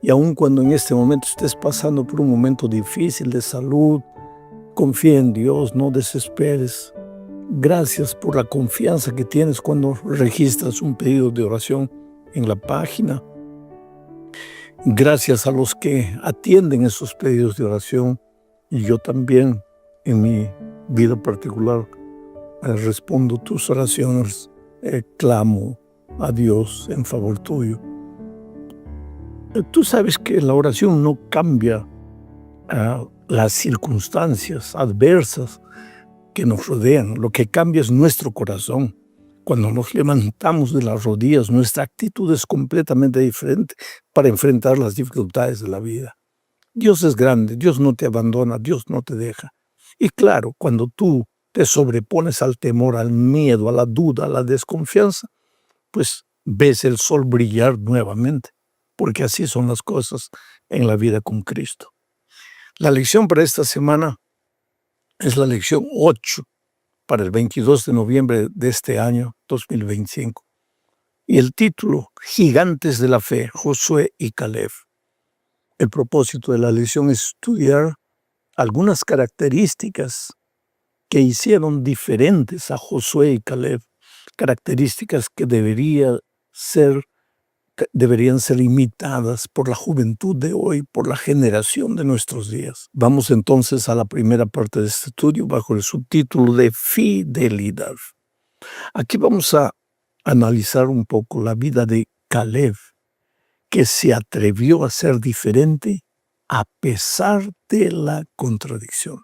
Y aun cuando en este momento estés pasando por un momento difícil de salud, confía en Dios, no desesperes. Gracias por la confianza que tienes cuando registras un pedido de oración en la página. Gracias a los que atienden esos pedidos de oración. Y yo también, en mi vida particular, respondo tus oraciones, clamo a Dios en favor tuyo. Tú sabes que la oración no cambia las circunstancias adversas que nos rodean. Lo que cambia es nuestro corazón. Cuando nos levantamos de las rodillas, nuestra actitud es completamente diferente para enfrentar las dificultades de la vida. Dios es grande, Dios no te abandona, Dios no te deja. Y claro, cuando tú te sobrepones al temor, al miedo, a la duda, a la desconfianza, pues ves el sol brillar nuevamente, porque así son las cosas en la vida con Cristo. La lección para esta semana es la lección 8 para el 22 de noviembre de este año 2025. Y el título, Gigantes de la Fe, Josué y Caleb. El propósito de la lección es estudiar algunas características que hicieron diferentes a Josué y Caleb, características que deberían ser imitadas por la juventud de hoy, por la generación de nuestros días. Vamos entonces a la primera parte de este estudio bajo el subtítulo de Fidelidad. Aquí vamos a analizar un poco la vida de Caleb, que se atrevió a ser diferente a pesar de la contradicción.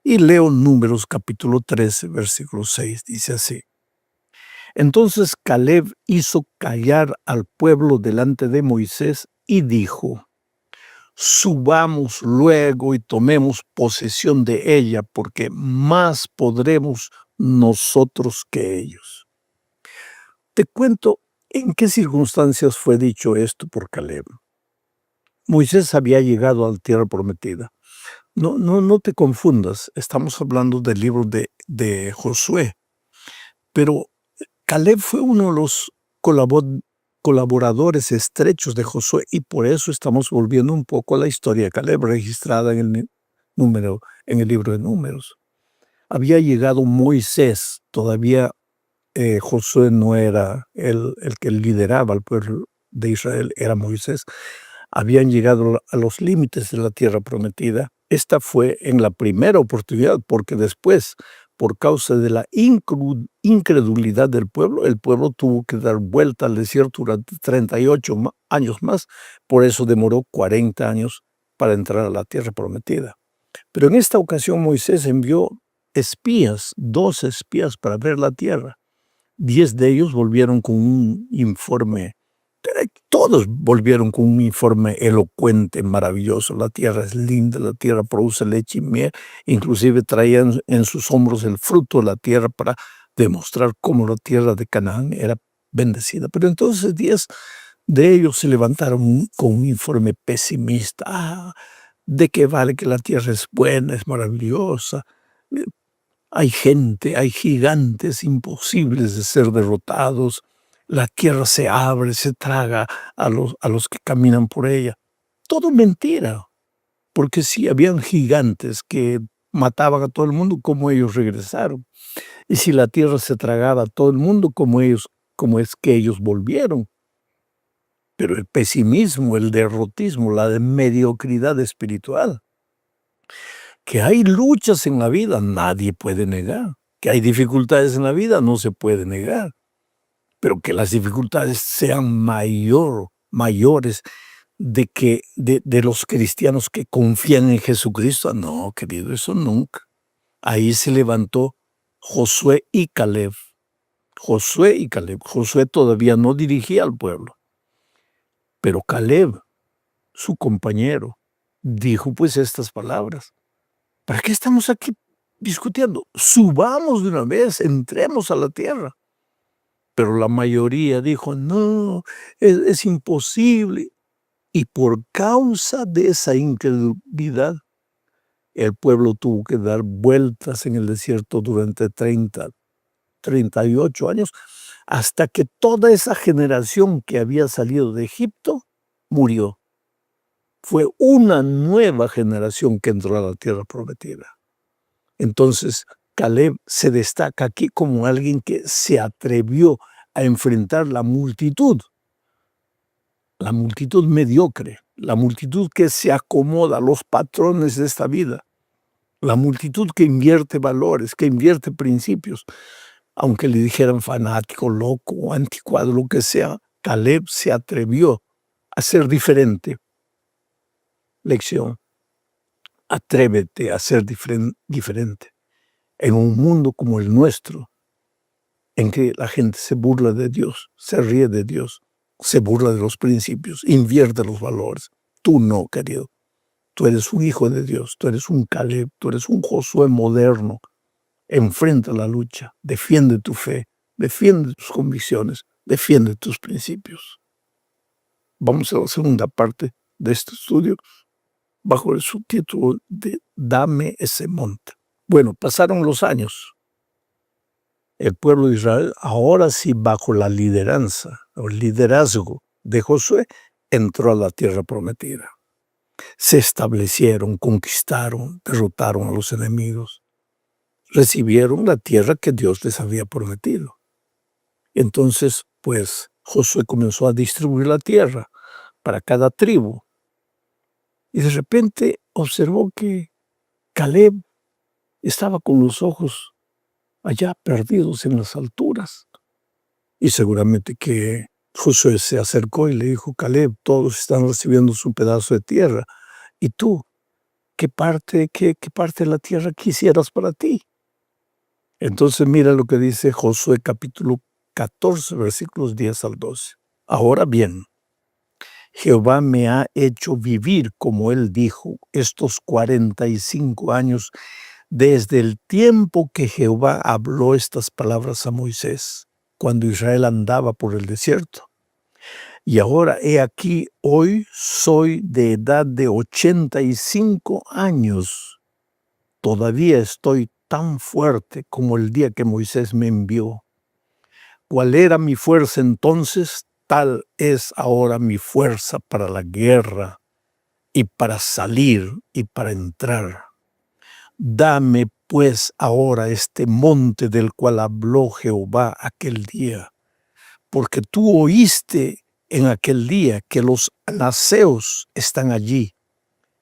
Y leo Números capítulo 13, versículo 6, dice así. Entonces Caleb hizo callar al pueblo delante de Moisés y dijo, subamos luego y tomemos posesión de ella, porque más podremos nosotros que ellos. Te cuento en qué circunstancias fue dicho esto por Caleb. Moisés había llegado a la tierra prometida. No te confundas, estamos hablando del libro de Josué, pero Caleb fue uno de los colaboradores estrechos de Josué y por eso estamos volviendo un poco a la historia de Caleb registrada en el libro de Números. Había llegado Moisés, todavía Josué no era el que lideraba al pueblo de Israel, era Moisés. Habían llegado a los límites de la tierra prometida. Esta fue en la primera oportunidad, porque después, por causa de la incredulidad del pueblo, el pueblo tuvo que dar vuelta al desierto durante 38 años más. Por eso demoró 40 años para entrar a la tierra prometida. Pero en esta ocasión Moisés envió espías, 12 espías para ver la tierra. 10 de ellos volvieron con un informe. Todos volvieron con un informe elocuente, maravilloso. La tierra es linda, la tierra produce leche y miel. Inclusive traían en sus hombros el fruto de la tierra para demostrar cómo la tierra de Canaán era bendecida. Pero entonces 10 de ellos se levantaron con un informe pesimista. ¿De qué vale que la tierra es buena, es maravillosa? Hay gente, hay gigantes imposibles de ser derrotados. La tierra se abre, se traga a los que caminan por ella. Todo mentira, porque si habían gigantes que mataban a todo el mundo, ¿cómo ellos regresaron? Y si la tierra se tragaba a todo el mundo, ¿cómo es que ellos volvieron? Pero el pesimismo, el derrotismo, la mediocridad espiritual. Que hay luchas en la vida, nadie puede negar. Que hay dificultades en la vida, no se puede negar. Pero que las dificultades sean mayores de los cristianos que confían en Jesucristo. No, querido, eso nunca. Ahí se levantó Josué y Caleb. Josué y Caleb. Josué todavía no dirigía al pueblo. Pero Caleb, su compañero, dijo pues estas palabras. ¿Para qué estamos aquí discutiendo? Subamos de una vez, entremos a la tierra. Pero la mayoría dijo, no, es imposible. Y por causa de esa incredulidad, el pueblo tuvo que dar vueltas en el desierto durante 38 años, hasta que toda esa generación que había salido de Egipto murió. Fue una nueva generación que entró a la tierra prometida. Entonces, Caleb se destaca aquí como alguien que se atrevió a enfrentar la multitud mediocre, la multitud que se acomoda a los patrones de esta vida, la multitud que invierte valores, que invierte principios. Aunque le dijeran fanático, loco, anticuado, lo que sea, Caleb se atrevió a ser diferente. Lección: atrévete a ser diferente. En un mundo como el nuestro, en que la gente se burla de Dios, se ríe de Dios, se burla de los principios, invierte los valores. Tú no, querido. Tú eres un hijo de Dios, tú eres un Caleb, tú eres un Josué moderno. Enfrenta la lucha, defiende tu fe, defiende tus convicciones, defiende tus principios. Vamos a la segunda parte de este estudio bajo el subtítulo de Dame ese monte. Bueno, pasaron los años. El pueblo de Israel, ahora sí bajo la lideranza o el liderazgo de Josué, entró a la tierra prometida. Se establecieron, conquistaron, derrotaron a los enemigos. Recibieron la tierra que Dios les había prometido. Entonces, pues, Josué comenzó a distribuir la tierra para cada tribu. Y de repente observó que Caleb estaba con los ojos allá perdidos en las alturas. Y seguramente que Josué se acercó y le dijo: Caleb, todos están recibiendo su pedazo de tierra. ¿Y tú? ¿Qué parte de la tierra quisieras para ti? Entonces mira lo que dice Josué capítulo 14, versículos 10 al 12. Ahora bien, Jehová me ha hecho vivir, como él dijo, estos 45 años desde el tiempo que Jehová habló estas palabras a Moisés, cuando Israel andaba por el desierto. Y ahora he aquí, hoy soy de edad de 85 años. Todavía estoy tan fuerte como el día que Moisés me envió. ¿Cuál era mi fuerza entonces? Tal es ahora mi fuerza para la guerra y para salir y para entrar. Dame pues ahora este monte del cual habló Jehová aquel día, porque tú oíste en aquel día que los anaseos están allí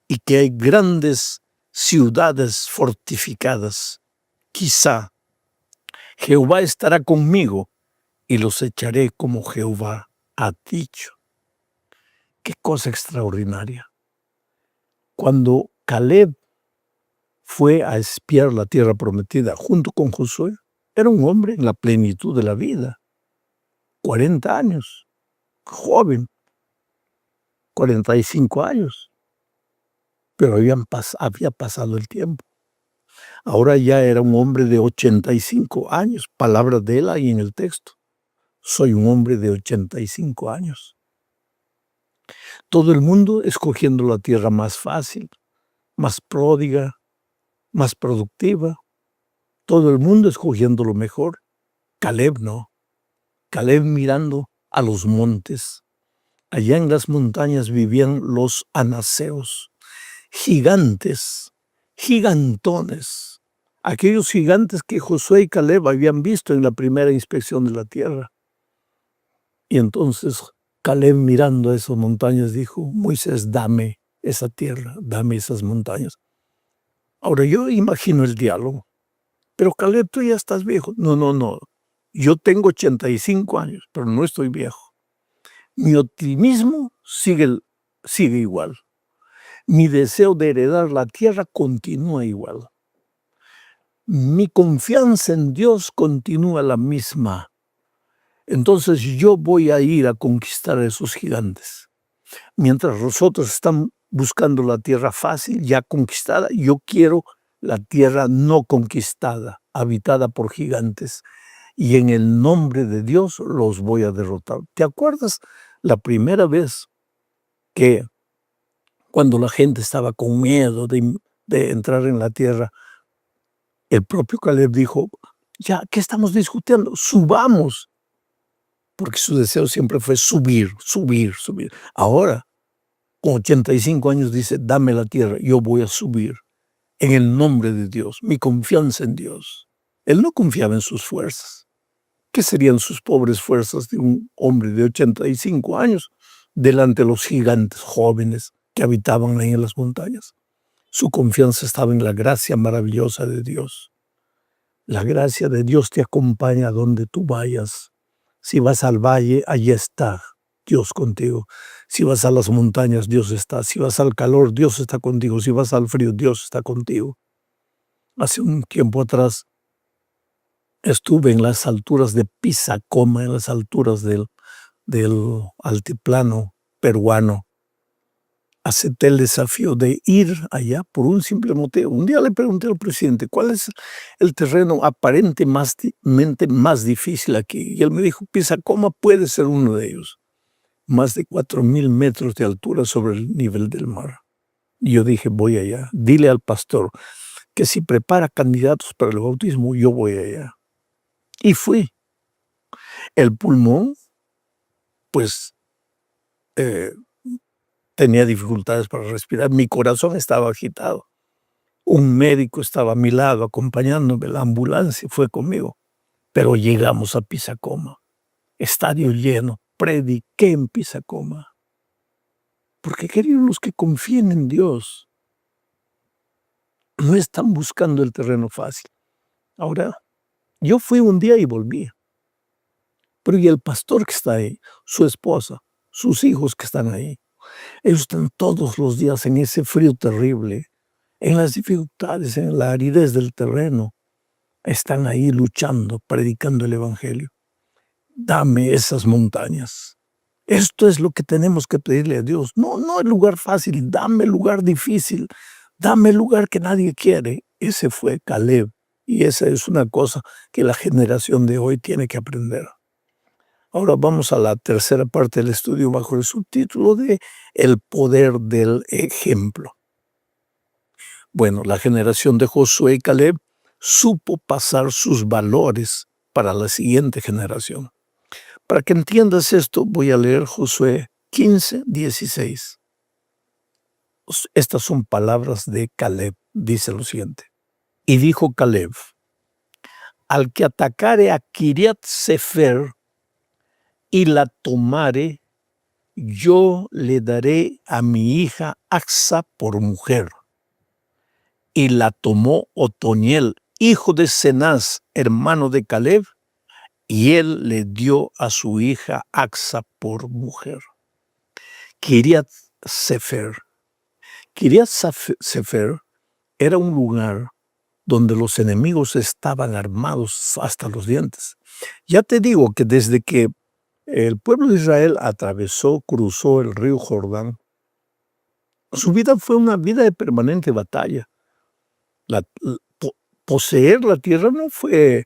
y que hay grandes ciudades fortificadas. Quizá Jehová estará conmigo y los echaré como Jehová ha dicho. Qué cosa extraordinaria. Cuando Caleb fue a espiar la tierra prometida junto con Josué, era un hombre en la plenitud de la vida, 40 años, joven, 45 años, pero había pasado el tiempo. Ahora ya era un hombre de 85 años, palabras de él ahí en el texto. Soy un hombre de 85 años. Todo el mundo escogiendo la tierra más fácil, más pródiga, más productiva. Todo el mundo escogiendo lo mejor. Caleb no. Caleb mirando a los montes. Allá en las montañas vivían los anaseos, gigantes, gigantones. Aquellos gigantes que Josué y Caleb habían visto en la primera inspección de la tierra. Y entonces Caleb, mirando a esas montañas, dijo: Moisés, dame esa tierra, dame esas montañas. Ahora yo imagino el diálogo. Pero Caleb, tú ya estás viejo. No. Yo tengo 85 años, pero no estoy viejo. Mi optimismo sigue igual. Mi deseo de heredar la tierra continúa igual. Mi confianza en Dios continúa la misma. Entonces yo voy a ir a conquistar a esos gigantes. Mientras los otros están buscando la tierra fácil, ya conquistada, yo quiero la tierra no conquistada, habitada por gigantes. Y en el nombre de Dios los voy a derrotar. ¿Te acuerdas la primera vez que cuando la gente estaba con miedo de entrar en la tierra, el propio Caleb dijo: ya, ¿qué estamos discutiendo? Subamos. Porque su deseo siempre fue subir. Ahora, con 85 años dice, dame la tierra, yo voy a subir en el nombre de Dios, mi confianza en Dios. Él no confiaba en sus fuerzas. ¿Qué serían sus pobres fuerzas de un hombre de 85 años delante de los gigantes jóvenes que habitaban ahí en las montañas? Su confianza estaba en la gracia maravillosa de Dios. La gracia de Dios te acompaña a donde tú vayas. Si vas al valle, allí está Dios contigo. Si vas a las montañas, Dios está. Si vas al calor, Dios está contigo. Si vas al frío, Dios está contigo. Hace un tiempo atrás estuve en las alturas de Pisacoma, en las alturas del altiplano peruano. Acepté el desafío de ir allá por un simple motivo. Un día le pregunté al presidente, ¿cuál es el terreno aparentemente más difícil aquí? Y él me dijo, Pisacoma puede ser uno de ellos. Más de 4.000 metros de altura sobre el nivel del mar. Y yo dije, voy allá. Dile al pastor que si prepara candidatos para el bautismo, yo voy allá. Y fui. El pulmón, pues, tenía dificultades para respirar. Mi corazón estaba agitado. Un médico estaba a mi lado acompañándome. La ambulancia fue conmigo. Pero llegamos a Pisacoma. Estadio lleno. Prediqué en Pisacoma. Porque queridos, los que confíen en Dios no están buscando el terreno fácil. Ahora, yo fui un día y volví. Pero y el pastor que está ahí, su esposa, sus hijos que están ahí, ellos están todos los días en ese frío terrible, en las dificultades, en la aridez del terreno. Están ahí luchando, predicando el evangelio. Dame esas montañas. Esto es lo que tenemos que pedirle a Dios. No el lugar fácil, dame el lugar difícil, dame el lugar que nadie quiere. Ese fue Caleb. Y esa es una cosa que la generación de hoy tiene que aprender. Ahora vamos a la tercera parte del estudio bajo el subtítulo de El poder del ejemplo. Bueno, la generación de Josué y Caleb supo pasar sus valores para la siguiente generación. Para que entiendas esto, voy a leer Josué 15:16. Estas son palabras de Caleb. Dice lo siguiente. Y dijo Caleb, al que atacare a Kiriat Sefer y la tomare, yo le daré a mi hija Acsa por mujer. Y la tomó Otoniel, hijo de Cenaz, hermano de Caleb, y él le dio a su hija Acsa por mujer. Kiriat Sefer. Kiriat Sefer era un lugar donde los enemigos estaban armados hasta los dientes. Ya te digo que desde que el pueblo de Israel cruzó el río Jordán, su vida fue una vida de permanente batalla. Poseer la tierra no fue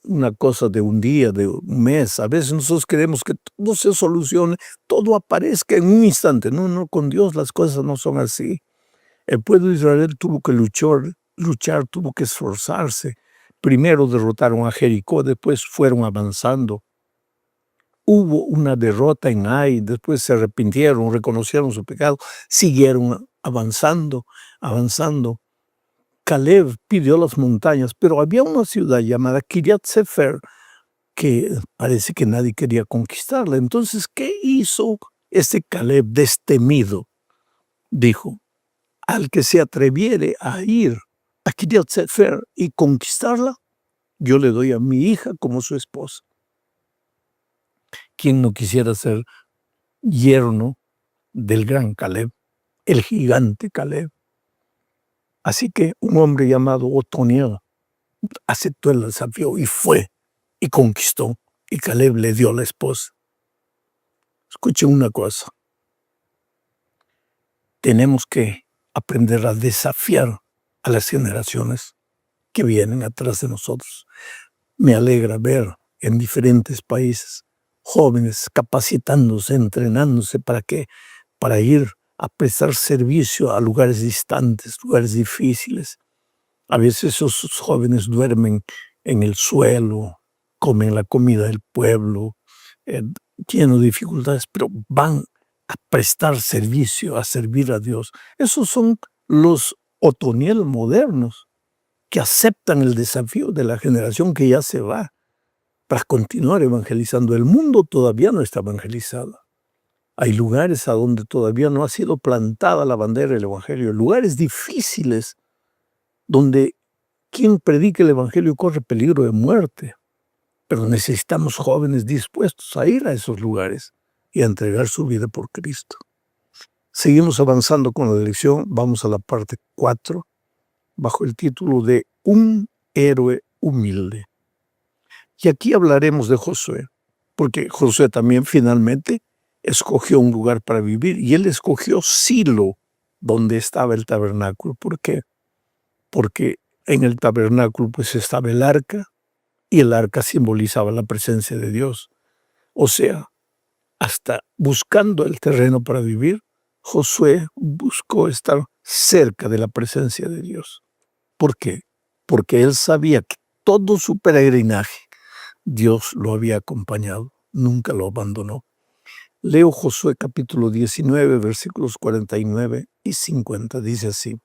una cosa de un día, de un mes. A veces nosotros queremos que todo se solucione, todo aparezca en un instante. No, con Dios las cosas no son así. El pueblo de Israel tuvo que luchar, tuvo que esforzarse. Primero derrotaron a Jericó, después fueron avanzando. Hubo una derrota en Ai, después se arrepintieron, reconocieron su pecado, siguieron avanzando. Caleb pidió las montañas, pero había una ciudad llamada Kiriat Sefer que parece que nadie quería conquistarla. Entonces, ¿qué hizo ese Caleb destemido? Dijo, al que se atreviere a ir a Kiriat Sefer y conquistarla, yo le doy a mi hija como su esposa. ¿Quién no quisiera ser yerno del gran Caleb, el gigante Caleb? Así que un hombre llamado Otoniel aceptó el desafío y fue y conquistó, y Caleb le dio la esposa. Escuche una cosa. Tenemos que aprender a desafiar a las generaciones que vienen atrás de nosotros. Me alegra ver en diferentes países jóvenes capacitándose, entrenándose para ir a prestar servicio a lugares distantes, lugares difíciles. A veces esos jóvenes duermen en el suelo, comen la comida del pueblo, tienen dificultades, pero van a prestar servicio, a servir a Dios. Esos son los Otoniel modernos que aceptan el desafío de la generación que ya se va para continuar evangelizando. El mundo todavía no está evangelizado. Hay lugares a donde todavía no ha sido plantada la bandera del evangelio, lugares difíciles donde quien predique el evangelio corre peligro de muerte. Pero necesitamos jóvenes dispuestos a ir a esos lugares y a entregar su vida por Cristo. Seguimos avanzando con la lección. Vamos a la parte 4, bajo el título de Un héroe humilde. Y aquí hablaremos de Josué, porque Josué también finalmente escogió un lugar para vivir, y él escogió Silo, donde estaba el tabernáculo. ¿Por qué? Porque en el tabernáculo pues estaba el arca, y el arca simbolizaba la presencia de Dios. O sea, hasta buscando el terreno para vivir, Josué buscó estar cerca de la presencia de Dios. ¿Por qué? Porque él sabía que todo su peregrinaje Dios lo había acompañado, nunca lo abandonó. Leo Josué capítulo 19, versículos 49 y 50, dice así.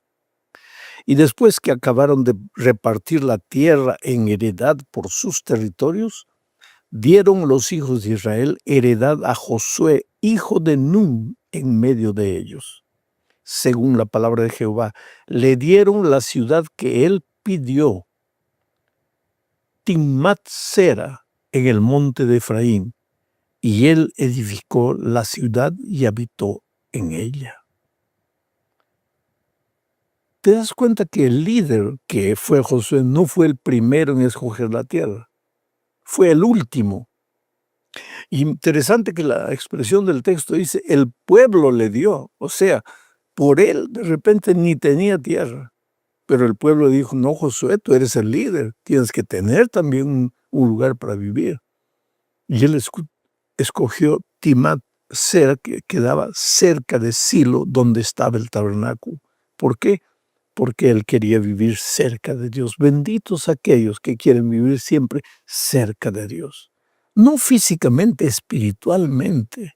Y después que acabaron de repartir la tierra en heredad por sus territorios, dieron los hijos de Israel heredad a Josué, hijo de Nun, en medio de ellos. Según la palabra de Jehová, le dieron la ciudad que él pidió, Timnat-Sera, en el monte de Efraín, y él edificó la ciudad y habitó en ella. ¿Te das cuenta que el líder, que fue Josué, no fue el primero en escoger la tierra? Fue el último. Interesante que la expresión del texto dice, el pueblo le dio. O sea, por él de repente ni tenía tierra. Pero el pueblo dijo, no, Josué, tú eres el líder. Tienes que tener también un lugar para vivir. Y él escogió Timnat-Sera, que quedaba cerca de Silo, donde estaba el tabernáculo. ¿Por qué? Porque él quería vivir cerca de Dios. Benditos aquellos que quieren vivir siempre cerca de Dios. No físicamente, espiritualmente.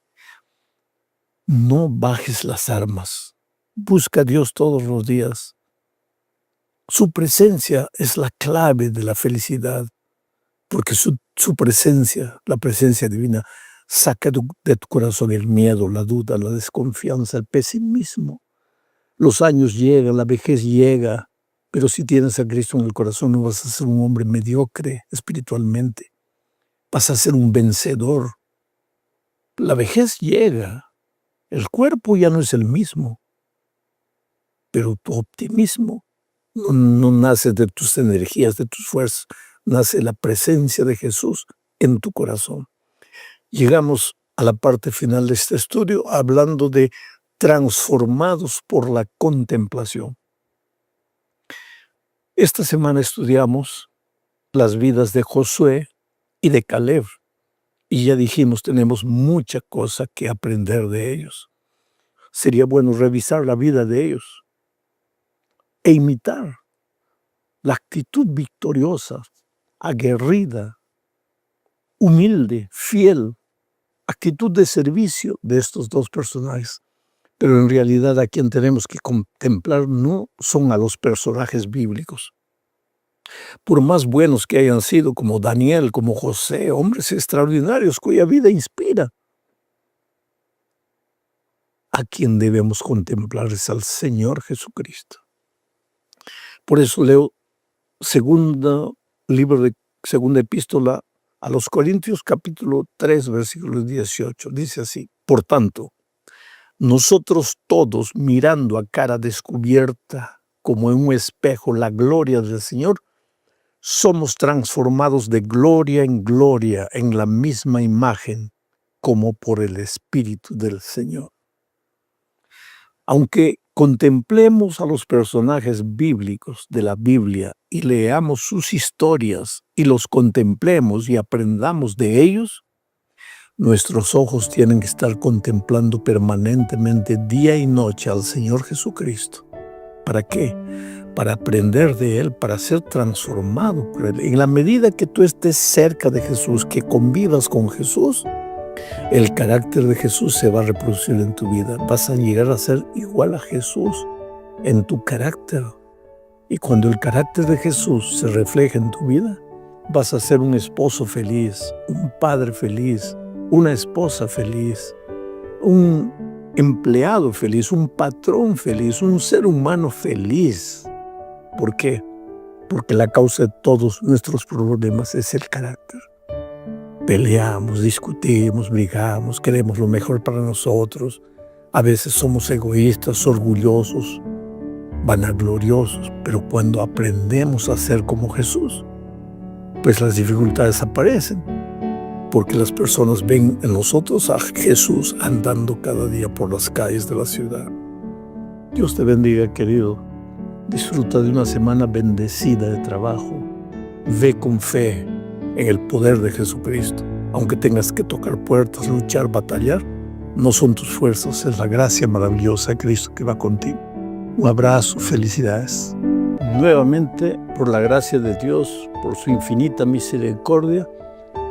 No bajes las armas. Busca a Dios todos los días. Su presencia es la clave de la felicidad, porque su presencia, la presencia divina, saca de tu corazón el miedo, la duda, la desconfianza, el pesimismo. Los años llegan, la vejez llega, pero si tienes a Cristo en el corazón no vas a ser un hombre mediocre espiritualmente. Vas a ser un vencedor. La vejez llega, el cuerpo ya no es el mismo, pero tu optimismo no nace de tus energías, de tus fuerzas, nace la presencia de Jesús en tu corazón. Llegamos a la parte final de este estudio hablando de transformados por la contemplación. Esta semana estudiamos las vidas de Josué y de Caleb, y ya dijimos, tenemos mucha cosa que aprender de ellos. Sería bueno revisar la vida de ellos e imitar la actitud victoriosa, aguerrida, humilde, fiel, actitud de servicio de estos dos personajes. Pero en realidad a quien tenemos que contemplar no son a los personajes bíblicos. Por más buenos que hayan sido, como Daniel, como José, hombres extraordinarios cuya vida inspira, a quien debemos contemplar es al Señor Jesucristo. Por eso leo segunda epístola a los Corintios, capítulo 3, versículo 18. Dice así, por tanto, nosotros todos, mirando a cara descubierta, como en un espejo, la gloria del Señor, somos transformados de gloria en gloria en la misma imagen, como por el Espíritu del Señor. Aunque contemplemos a los personajes bíblicos de la Biblia y leamos sus historias y los contemplemos y aprendamos de ellos, nuestros ojos tienen que estar contemplando permanentemente día y noche al Señor Jesucristo. ¿Para qué? Para aprender de Él, para ser transformado por Él. En la medida que tú estés cerca de Jesús, que convivas con Jesús, el carácter de Jesús se va a reproducir en tu vida. Vas a llegar a ser igual a Jesús en tu carácter. Y cuando el carácter de Jesús se refleja en tu vida, vas a ser un esposo feliz, un padre feliz, una esposa feliz, un empleado feliz, un patrón feliz, un ser humano feliz. ¿Por qué? Porque la causa de todos nuestros problemas es el carácter. Peleamos, discutimos, brigamos, queremos lo mejor para nosotros. A veces somos egoístas, orgullosos, vanagloriosos, pero cuando aprendemos a ser como Jesús, pues las dificultades aparecen, porque las personas ven en nosotros a Jesús andando cada día por las calles de la ciudad. Dios te bendiga, querido. Disfruta de una semana bendecida de trabajo. Ve con fe en el poder de Jesucristo. Aunque tengas que tocar puertas, luchar, batallar, no son tus fuerzas, es la gracia maravillosa de Cristo que va contigo. Un abrazo, felicidades. Nuevamente, por la gracia de Dios, por su infinita misericordia,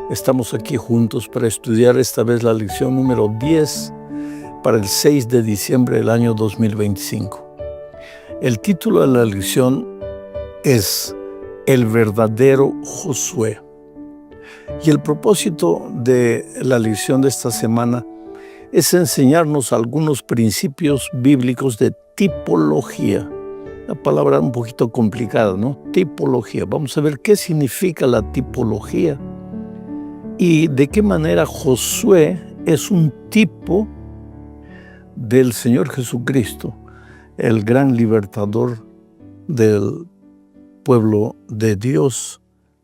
estamos aquí juntos para estudiar esta vez la lección número 10 para el 6 de diciembre del año 2025. El título de la lección es El verdadero Josué. Y el propósito de la lección de esta semana es enseñarnos algunos principios bíblicos de tipología. La palabra un poquito complicada, ¿no? Tipología. Vamos a ver qué significa la tipología y de qué manera Josué es un tipo del Señor Jesucristo, el gran libertador del pueblo de Dios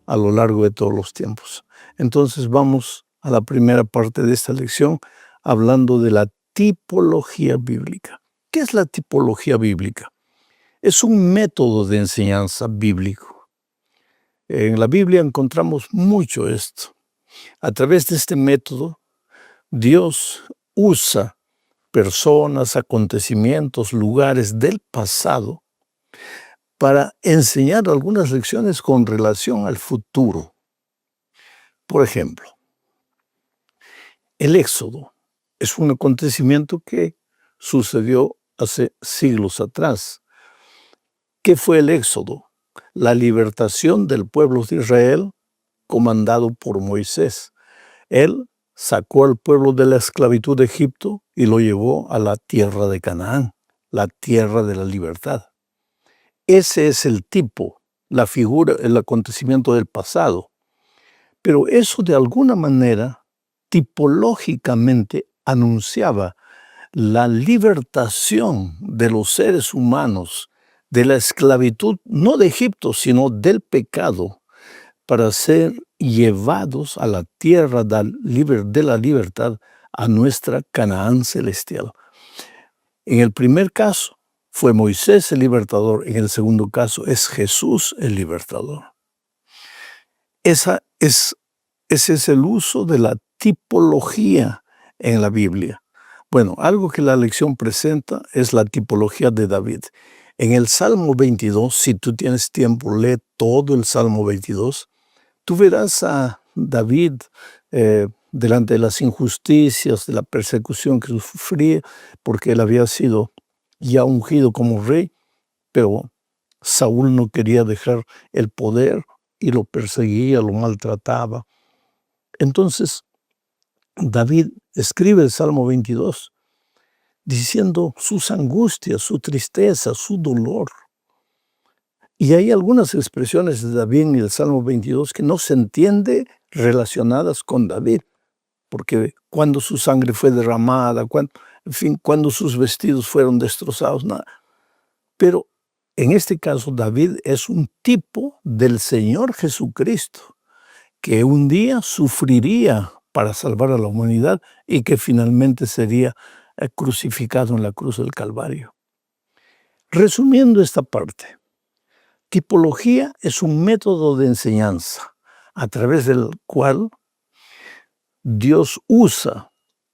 a lo largo de todos los tiempos. Entonces vamos a la primera parte de esta lección hablando de la tipología bíblica. ¿Qué es la tipología bíblica? Es un método de enseñanza bíblico. En la Biblia encontramos mucho esto. A través de este método, Dios usa personas, acontecimientos, lugares del pasado para enseñar algunas lecciones con relación al futuro. Por ejemplo, el Éxodo es un acontecimiento que sucedió hace siglos atrás. ¿Qué fue el Éxodo? La libertación del pueblo de Israel comandado por Moisés. Él sacó al pueblo de la esclavitud de Egipto y lo llevó a la tierra de Canaán, la tierra de la libertad. Ese es el tipo, la figura, el acontecimiento del pasado. Pero eso de alguna manera, tipológicamente, anunciaba la libertación de los seres humanos de la esclavitud, no de Egipto, sino del pecado, para ser llevados a la tierra de la libertad, a nuestra Canaán celestial. En el primer caso fue Moisés el libertador, en el segundo caso es Jesús el libertador. Ese es el uso de la tipología en la Biblia. Bueno, algo que la lección presenta es la tipología de David. En el Salmo 22, si tú tienes tiempo, lee todo el Salmo 22, tú verás a David delante de las injusticias, de la persecución que sufría, porque él había sido ya ungido como rey, pero Saúl no quería dejar el poder y lo perseguía, lo maltrataba. Entonces, David escribe el Salmo 22 diciendo sus angustias, su tristeza, su dolor. Y hay algunas expresiones de David en el Salmo 22 que no se entiende relacionadas con David, porque cuando su sangre fue derramada, cuando sus vestidos fueron destrozados, nada. Pero en este caso David es un tipo del Señor Jesucristo, que un día sufriría para salvar a la humanidad y que finalmente sería crucificado en la cruz del Calvario. Resumiendo esta parte, tipología es un método de enseñanza a través del cual Dios usa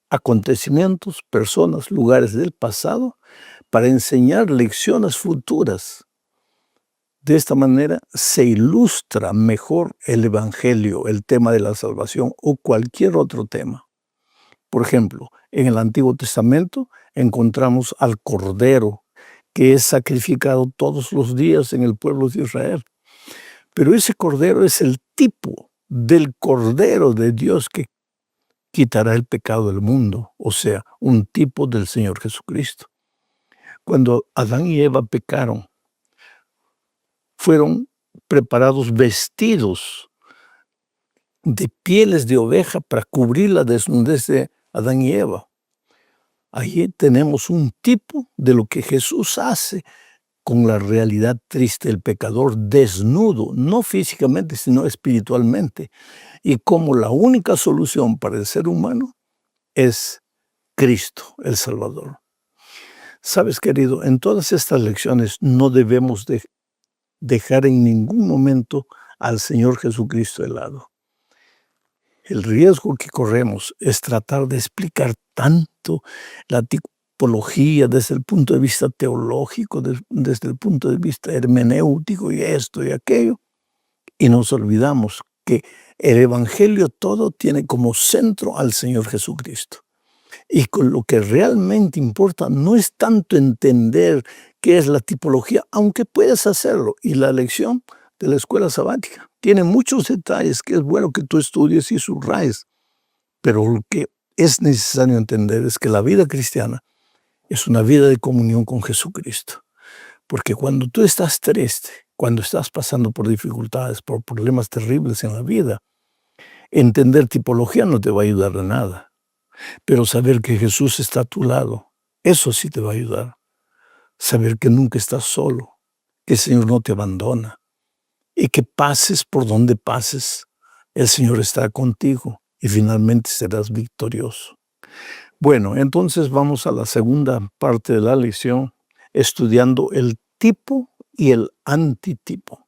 acontecimientos, personas, lugares del pasado para enseñar lecciones futuras. De esta manera se ilustra mejor el Evangelio, el tema de la salvación o cualquier otro tema. Por ejemplo, en el Antiguo Testamento encontramos al Cordero, que es sacrificado todos los días en el pueblo de Israel. Pero ese Cordero es el tipo del Cordero de Dios que quitará el pecado del mundo, o sea, un tipo del Señor Jesucristo. Cuando Adán y Eva pecaron, fueron preparados vestidos de pieles de oveja para cubrir la desnudez de Adán y Eva. Allí tenemos un tipo de lo que Jesús hace con la realidad triste del pecador desnudo, no físicamente, sino espiritualmente. Y como la única solución para el ser humano es Cristo, el Salvador. Sabes, querido, en todas estas lecciones no debemos dejar en ningún momento al Señor Jesucristo de lado. El riesgo que corremos es tratar de explicar tanto la tipología desde el punto de vista teológico, desde el punto de vista hermenéutico y esto y aquello, y nos olvidamos que el Evangelio todo tiene como centro al Señor Jesucristo. Y con lo que realmente importa no es tanto entender qué es la tipología, aunque puedes hacerlo, y la lección de la escuela sabática tiene muchos detalles que es bueno que tú estudies y subrayes, pero lo que es necesario entender es que la vida cristiana es una vida de comunión con Jesucristo, porque cuando tú estás triste, cuando estás pasando por dificultades, por problemas terribles en la vida, entender tipología no te va a ayudar de nada. Pero saber que Jesús está a tu lado, eso sí te va a ayudar. Saber que nunca estás solo, que el Señor no te abandona y que pases por donde pases, el Señor está contigo y finalmente serás victorioso. Bueno, entonces vamos a la segunda parte de la lección, estudiando el tipo y el antitipo.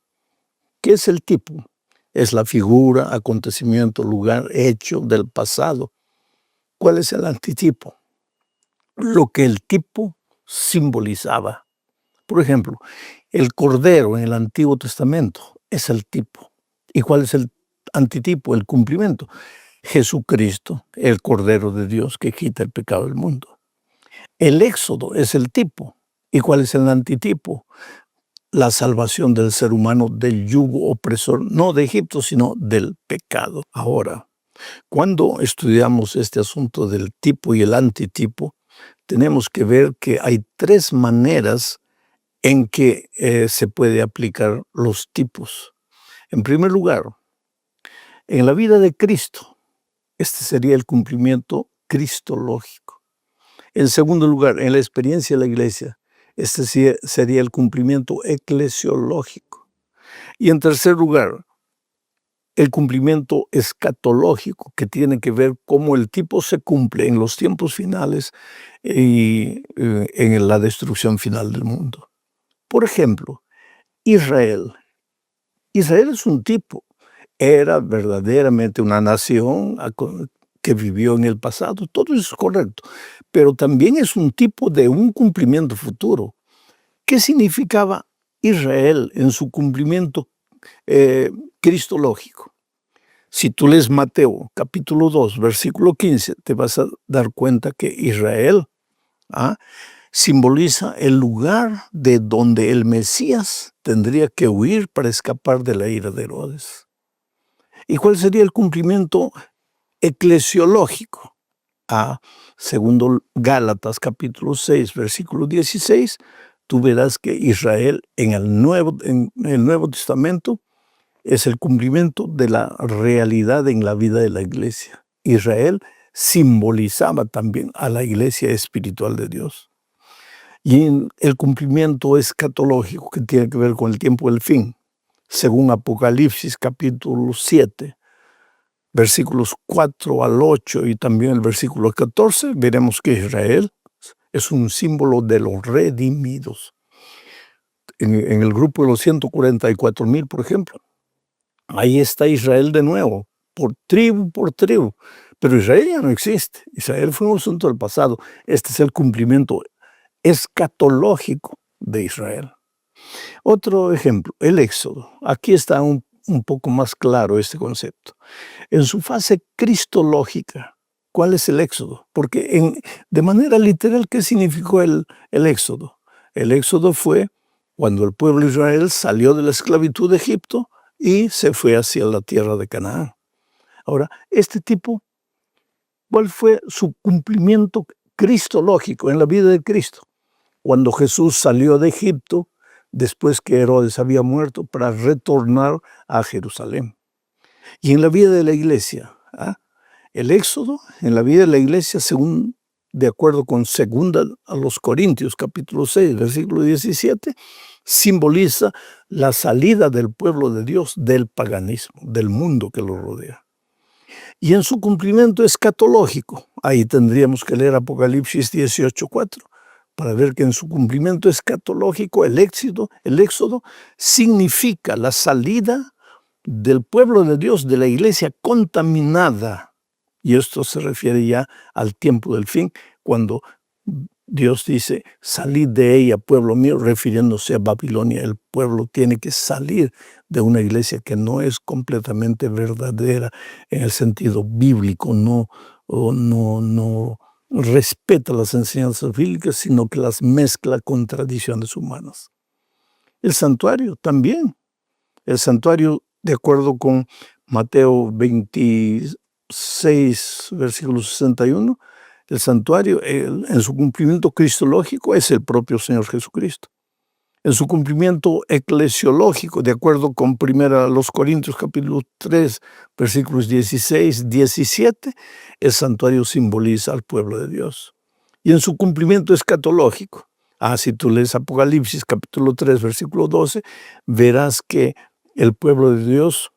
¿Qué es el tipo? Es la figura, acontecimiento, lugar, hecho del pasado. ¿Cuál es el antitipo? Lo que el tipo simbolizaba. Por ejemplo, el cordero en el Antiguo Testamento es el tipo. ¿Y cuál es el antitipo, el cumplimiento? Jesucristo, el Cordero de Dios que quita el pecado del mundo. El Éxodo es el tipo. ¿Y cuál es el antitipo? La salvación del ser humano del yugo opresor, no de Egipto, sino del pecado. Ahora, cuando estudiamos este asunto del tipo y el antitipo, tenemos que ver que hay tres maneras en que se puede aplicar los tipos. En primer lugar, en la vida de Cristo, este sería el cumplimiento cristológico. En segundo lugar, en la experiencia de la iglesia, este sería el cumplimiento eclesiológico. Y en tercer lugar, el cumplimiento escatológico, que tiene que ver cómo el tipo se cumple en los tiempos finales y en la destrucción final del mundo. Por ejemplo, Israel. Israel es un tipo. Era verdaderamente una nación que vivió en el pasado. Todo eso es correcto. Pero también es un tipo de un cumplimiento futuro. ¿Qué significaba Israel en su cumplimiento cristológico? Si tú lees Mateo capítulo 2, versículo 15, te vas a dar cuenta que Israel simboliza el lugar de donde el Mesías tendría que huir para escapar de la ira de Herodes. ¿Y cuál sería el cumplimiento eclesiológico? Segundo Gálatas capítulo 6, versículo 16, tú verás que Israel en el Nuevo Testamento es el cumplimiento de la realidad en la vida de la iglesia. Israel simbolizaba también a la iglesia espiritual de Dios. Y en el cumplimiento escatológico que tiene que ver con el tiempo del fin, según Apocalipsis capítulo 7, versículos 4 al 8 y también el versículo 14, veremos que Israel es un símbolo de los redimidos. En el grupo de los 144,000, por ejemplo, ahí está Israel de nuevo, por tribu, pero Israel ya no existe. Israel fue un asunto del pasado. Este es el cumplimiento escatológico de Israel. Otro ejemplo, el Éxodo. Aquí está un poco más claro este concepto. En su fase cristológica, ¿Cuál es el éxodo? Porque de manera literal, ¿qué significó el éxodo? El éxodo fue cuando el pueblo de Israel salió de la esclavitud de Egipto y se fue hacia la tierra de Canaán. Ahora, ¿cuál fue su cumplimiento cristológico en la vida de Cristo? Cuando Jesús salió de Egipto, después que Herodes había muerto, para retornar a Jerusalén. Y en la vida de la iglesia, el éxodo en la vida de la iglesia, de acuerdo con 2 Corintios, capítulo 6, versículo 17, simboliza la salida del pueblo de Dios del paganismo, del mundo que lo rodea. Y en su cumplimiento escatológico, ahí tendríamos que leer Apocalipsis 18:4, para ver que en su cumplimiento escatológico el éxodo significa la salida del pueblo de Dios, de la iglesia contaminada. Y esto se refiere ya al tiempo del fin, cuando Dios dice, salid de ella, pueblo mío, refiriéndose a Babilonia. El pueblo tiene que salir de una iglesia que no es completamente verdadera en el sentido bíblico, no respeta las enseñanzas bíblicas, sino que las mezcla con tradiciones humanas. El santuario también. El santuario, de acuerdo con Mateo 26, versículo 61, el santuario, en su cumplimiento cristológico, es el propio Señor Jesucristo. En su cumplimiento eclesiológico, de acuerdo con 1 Corintios capítulo 3, versículos 16, 17, el santuario simboliza al pueblo de Dios. Y en su cumplimiento escatológico, si tú lees Apocalipsis capítulo 3, versículo 12, verás que el pueblo de Dios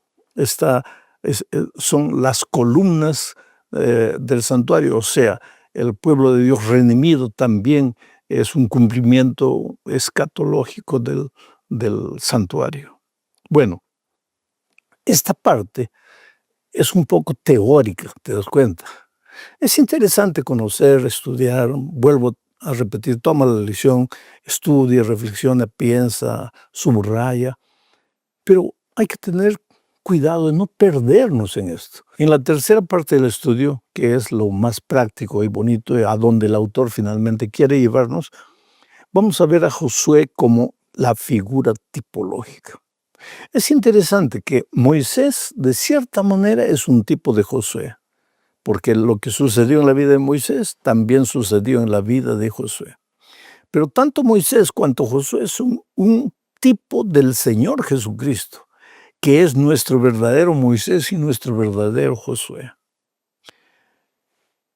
son las columnas del santuario, o sea, el pueblo de Dios redimido también es un cumplimiento escatológico del santuario. Bueno, esta parte es un poco teórica, ¿te das cuenta? Es interesante conocer, estudiar, vuelvo a repetir, toma la lección, estudia, reflexiona, piensa, subraya, pero hay que tener cuidado de no perdernos en esto. En la tercera parte del estudio, que es lo más práctico y bonito, a donde el autor finalmente quiere llevarnos, vamos a ver a Josué como la figura tipológica. Es interesante que Moisés, de cierta manera, es un tipo de Josué, porque lo que sucedió en la vida de Moisés también sucedió en la vida de Josué. Pero tanto Moisés cuanto Josué son un tipo del Señor Jesucristo, que es nuestro verdadero Moisés y nuestro verdadero Josué.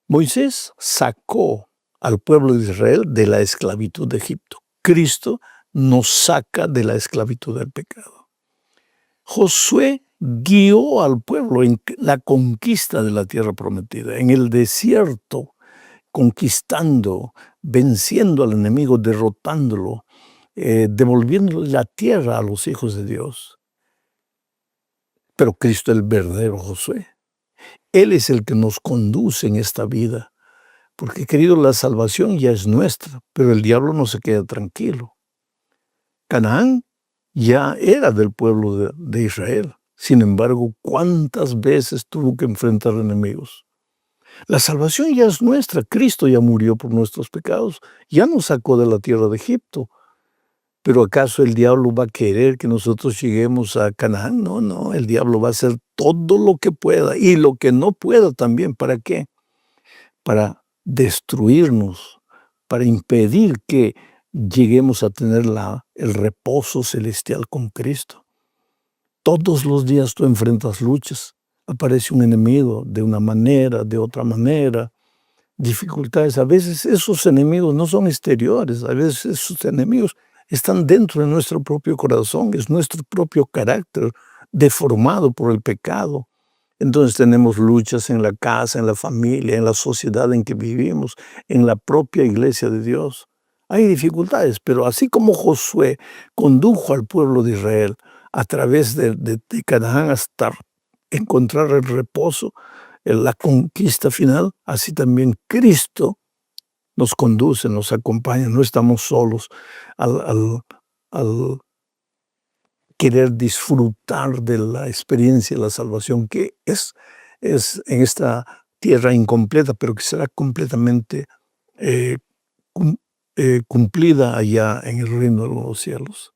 Moisés sacó al pueblo de Israel de la esclavitud de Egipto. Cristo nos saca de la esclavitud del pecado. Josué guió al pueblo en la conquista de la tierra prometida, en el desierto, conquistando, venciendo al enemigo, derrotándolo, devolviendo la tierra a los hijos de Dios. Pero Cristo es el verdadero Josué. Él es el que nos conduce en esta vida. Porque, querido, la salvación ya es nuestra, pero el diablo no se queda tranquilo. Canaán ya era del pueblo de Israel. Sin embargo, ¿cuántas veces tuvo que enfrentar enemigos? La salvación ya es nuestra. Cristo ya murió por nuestros pecados. Ya nos sacó de la tierra de Egipto. ¿Pero acaso el diablo va a querer que nosotros lleguemos a Canaán? No, el diablo va a hacer todo lo que pueda y lo que no pueda también. ¿Para qué? Para destruirnos, para impedir que lleguemos a tener el reposo celestial con Cristo. Todos los días tú enfrentas luchas. Aparece un enemigo de una manera, de otra manera, dificultades. A veces esos enemigos no son exteriores, a veces esos enemigos están dentro de nuestro propio corazón, es nuestro propio carácter deformado por el pecado. Entonces tenemos luchas en la casa, en la familia, en la sociedad en que vivimos, en la propia iglesia de Dios. Hay dificultades, pero así como Josué condujo al pueblo de Israel a través de Canaán hasta encontrar el reposo, la conquista final, así también Cristo nos conduce, nos acompaña, no estamos solos al querer disfrutar de la experiencia de la salvación, que es en esta tierra incompleta, pero que será completamente cumplida allá en el reino de los cielos.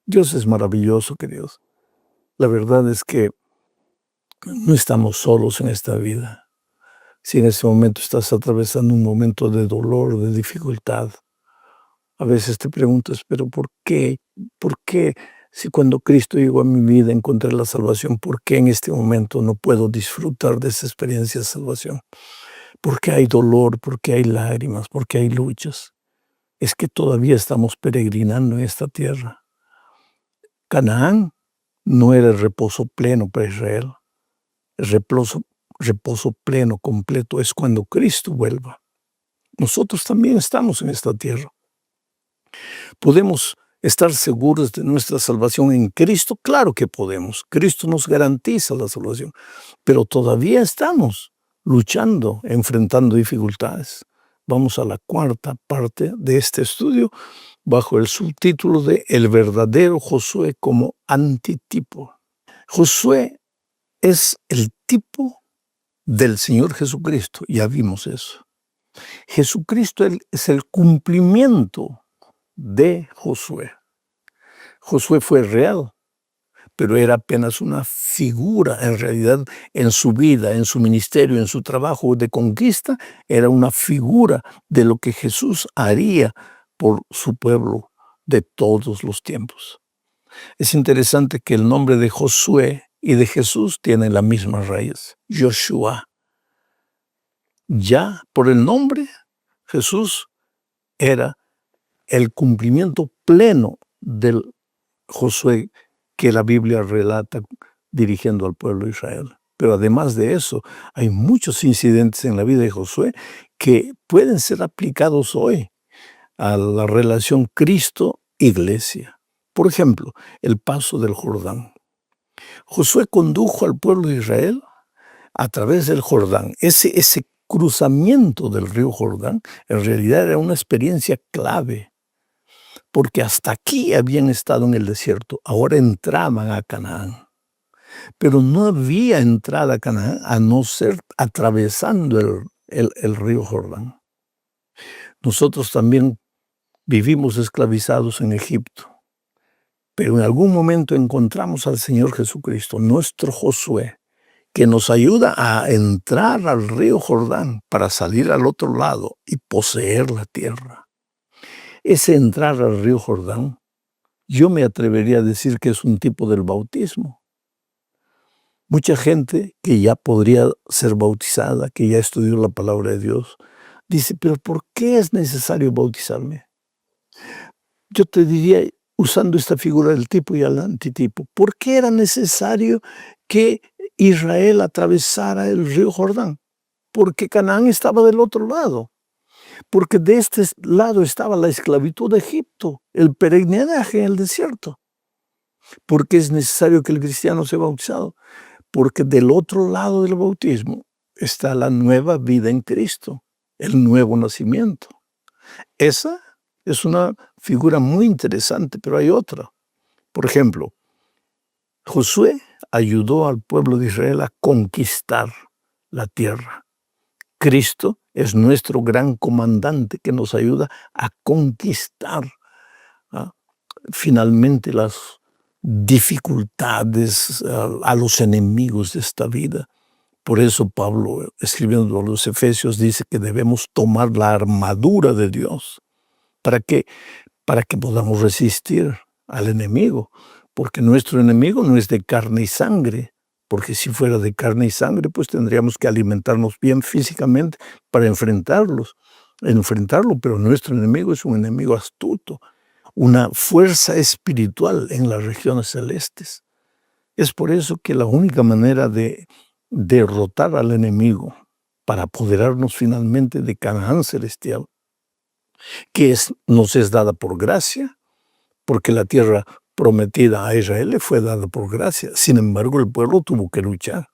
Dios es maravilloso, queridos. La verdad es que no estamos solos en esta vida. Si en este momento estás atravesando un momento de dolor, de dificultad, a veces te preguntas, pero ¿por qué? ¿Por qué si cuando Cristo llegó a mi vida encontré la salvación, por qué en este momento no puedo disfrutar de esa experiencia de salvación? ¿Por qué hay dolor? ¿Por qué hay lágrimas? ¿Por qué hay luchas? Es que todavía estamos peregrinando en esta tierra. Canaán no era el reposo pleno para Israel. El reposo pleno, completo, es cuando Cristo vuelva. Nosotros también estamos en esta tierra. ¿Podemos estar seguros de nuestra salvación en Cristo? Claro que podemos. Cristo nos garantiza la salvación. Pero todavía estamos luchando, enfrentando dificultades. Vamos a la cuarta parte de este estudio bajo el subtítulo de El verdadero Josué como antitipo. Josué es el tipo del Señor Jesucristo, ya vimos eso. Jesucristo es el cumplimiento de Josué. Josué fue real, pero era apenas una figura. En realidad, en su vida, en su ministerio, en su trabajo de conquista, era una figura de lo que Jesús haría por su pueblo de todos los tiempos. Es interesante que el nombre de Josué y de Jesús tienen la misma raíz, Joshua. Ya por el nombre, Jesús era el cumplimiento pleno del Josué que la Biblia relata dirigiendo al pueblo de Israel. Pero además de eso, hay muchos incidentes en la vida de Josué que pueden ser aplicados hoy a la relación Cristo-Iglesia. Por ejemplo, el paso del Jordán. Josué condujo al pueblo de Israel a través del Jordán. Ese cruzamiento del río Jordán en realidad era una experiencia clave, porque hasta aquí habían estado en el desierto, ahora entraban a Canaán. Pero no había entrada a Canaán a no ser atravesando el río Jordán. Nosotros también vivimos esclavizados en Egipto, pero en algún momento encontramos al Señor Jesucristo, nuestro Josué, que nos ayuda a entrar al río Jordán para salir al otro lado y poseer la tierra. Ese entrar al río Jordán, yo me atrevería a decir que es un tipo del bautismo. Mucha gente que ya podría ser bautizada, que ya estudió la palabra de Dios, dice, pero ¿por qué es necesario bautizarme? Yo te diría, usando esta figura del tipo y el antitipo, ¿por qué era necesario que Israel atravesara el río Jordán? Porque Canaán estaba del otro lado. Porque de este lado estaba la esclavitud de Egipto, el peregrinaje en el desierto. ¿Por qué es necesario que el cristiano sea bautizado? Porque del otro lado del bautismo está la nueva vida en Cristo, el nuevo nacimiento. Esa es una figura muy interesante, pero hay otra. Por ejemplo, Josué ayudó al pueblo de Israel a conquistar la tierra. Cristo es nuestro gran comandante que nos ayuda a conquistar finalmente las dificultades, a los enemigos de esta vida. Por eso Pablo, escribiendo a los Efesios, dice que debemos tomar la armadura de Dios. ¿Para qué? Para que podamos resistir al enemigo. Porque nuestro enemigo no es de carne y sangre. Porque si fuera de carne y sangre, pues tendríamos que alimentarnos bien físicamente para enfrentarlo. Pero nuestro enemigo es un enemigo astuto, una fuerza espiritual en las regiones celestes. Es por eso que la única manera de derrotar al enemigo para apoderarnos finalmente de Canaán celestial, que nos es dada por gracia, porque la tierra prometida a Israel le fue dada por gracia. Sin embargo, el pueblo tuvo que luchar.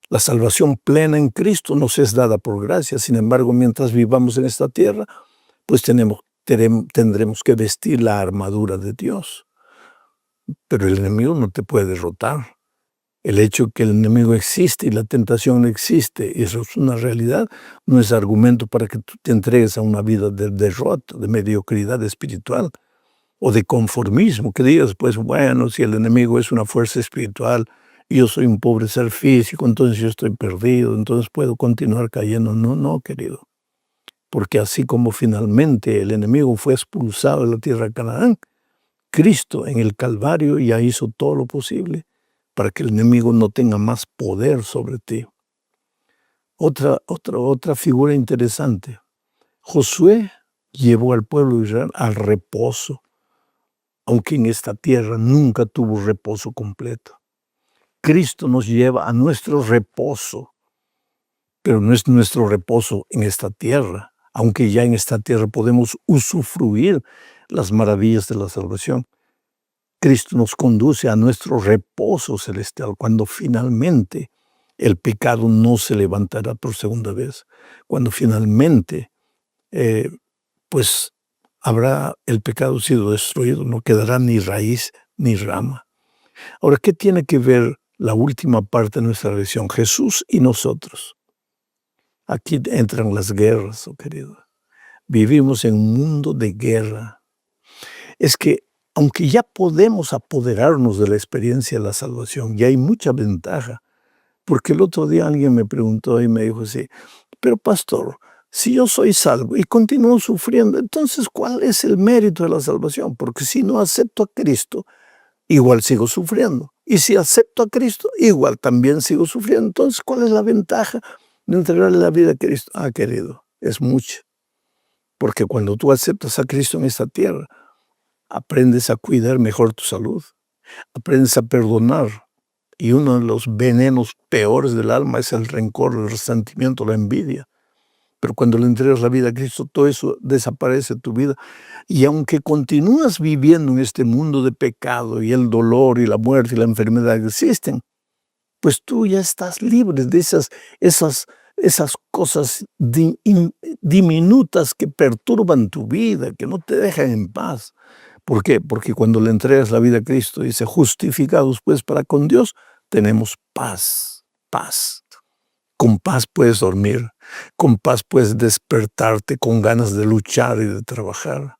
La salvación plena en Cristo nos es dada por gracia. Sin embargo, mientras vivamos en esta tierra, pues tendremos que vestir la armadura de Dios. Pero el enemigo no te puede derrotar. El hecho que el enemigo existe y la tentación existe, y eso es una realidad, no es argumento para que tú te entregues a una vida de derrota, de mediocridad espiritual o de conformismo, que digas, pues bueno, si el enemigo es una fuerza espiritual y yo soy un pobre ser físico, entonces yo estoy perdido, entonces puedo continuar cayendo. No, no, querido. Porque así como finalmente el enemigo fue expulsado de la tierra de Canaán, Cristo en el Calvario ya hizo todo lo posible para que el enemigo no tenga más poder sobre ti. Otra figura interesante. Josué llevó al pueblo de Israel al reposo, aunque en esta tierra nunca tuvo reposo completo. Cristo nos lleva a nuestro reposo, pero no es nuestro reposo en esta tierra, aunque ya en esta tierra podemos usufruir las maravillas de la salvación. Cristo nos conduce a nuestro reposo celestial, cuando finalmente el pecado no se levantará por segunda vez, cuando finalmente pues habrá el pecado sido destruido, no quedará ni raíz ni rama. Ahora, ¿qué tiene que ver la última parte de nuestra religión? Jesús y nosotros. Aquí entran las guerras, oh querido. Vivimos en un mundo de guerra. Es que aunque ya podemos apoderarnos de la experiencia de la salvación, ya hay mucha ventaja. Porque el otro día alguien me preguntó y me dijo así, pero pastor, si yo soy salvo y continúo sufriendo, entonces ¿cuál es el mérito de la salvación? Porque si no acepto a Cristo, igual sigo sufriendo. Y si acepto a Cristo, igual también sigo sufriendo. Entonces, ¿cuál es la ventaja de entregarle la vida a Cristo? Ah, querido, es mucha. Porque cuando tú aceptas a Cristo en esta tierra, aprendes a cuidar mejor tu salud, aprendes a perdonar. Y uno de los venenos peores del alma es el rencor, el resentimiento, la envidia. Pero cuando le entregas la vida a Cristo, todo eso desaparece de tu vida. Y aunque continúas viviendo en este mundo de pecado y el dolor y la muerte y la enfermedad existen, pues tú ya estás libre de esas cosas diminutas que perturban tu vida, que no te dejan en paz. ¿Por qué? Porque cuando le entregas la vida a Cristo, dice, justificados pues para con Dios, tenemos paz, paz. Con paz puedes dormir, con paz puedes despertarte con ganas de luchar y de trabajar.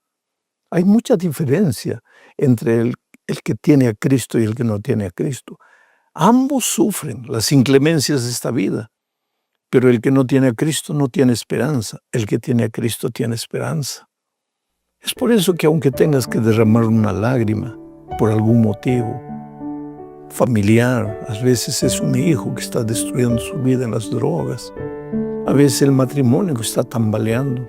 Hay mucha diferencia entre el que tiene a Cristo y el que no tiene a Cristo. Ambos sufren las inclemencias de esta vida, pero el que no tiene a Cristo no tiene esperanza. El que tiene a Cristo tiene esperanza. Es por eso que aunque tengas que derramar una lágrima por algún motivo familiar, a veces es un hijo que está destruyendo su vida en las drogas, a veces el matrimonio que está tambaleando,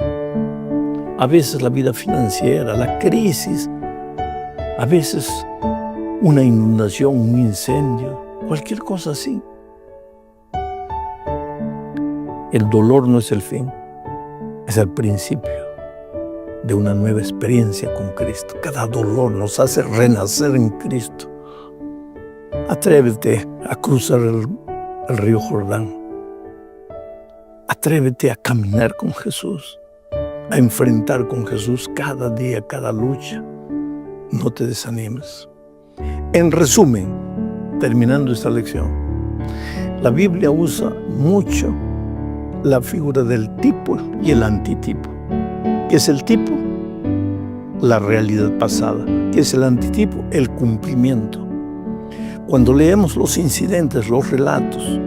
a veces la vida financiera, la crisis, a veces una inundación, un incendio, cualquier cosa así. El dolor no es el fin, es el principio de una nueva experiencia con Cristo. Cada dolor nos hace renacer en Cristo. Atrévete a cruzar el río Jordán. Atrévete a caminar con Jesús, a enfrentar con Jesús cada día, cada lucha. No te desanimes. En resumen, terminando esta lección, la Biblia usa mucho la figura del tipo y el antitipo. ¿Qué es el tipo? La realidad pasada. ¿Qué es el antitipo? El cumplimiento. Cuando leemos los incidentes, los relatos,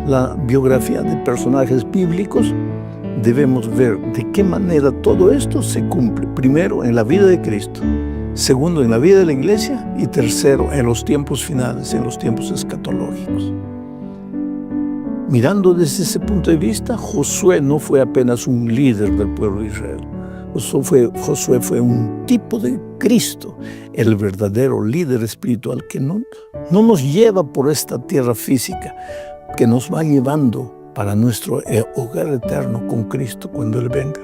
la biografía de personajes bíblicos, debemos ver de qué manera todo esto se cumple. Primero, en la vida de Cristo. Segundo, en la vida de la iglesia. Y tercero, en los tiempos finales, en los tiempos escatológicos. Mirando desde ese punto de vista, Josué no fue apenas un líder del pueblo de Israel. Josué fue un tipo de Cristo, el verdadero líder espiritual que no nos lleva por esta tierra física, que nos va llevando para nuestro hogar eterno con Cristo cuando Él venga.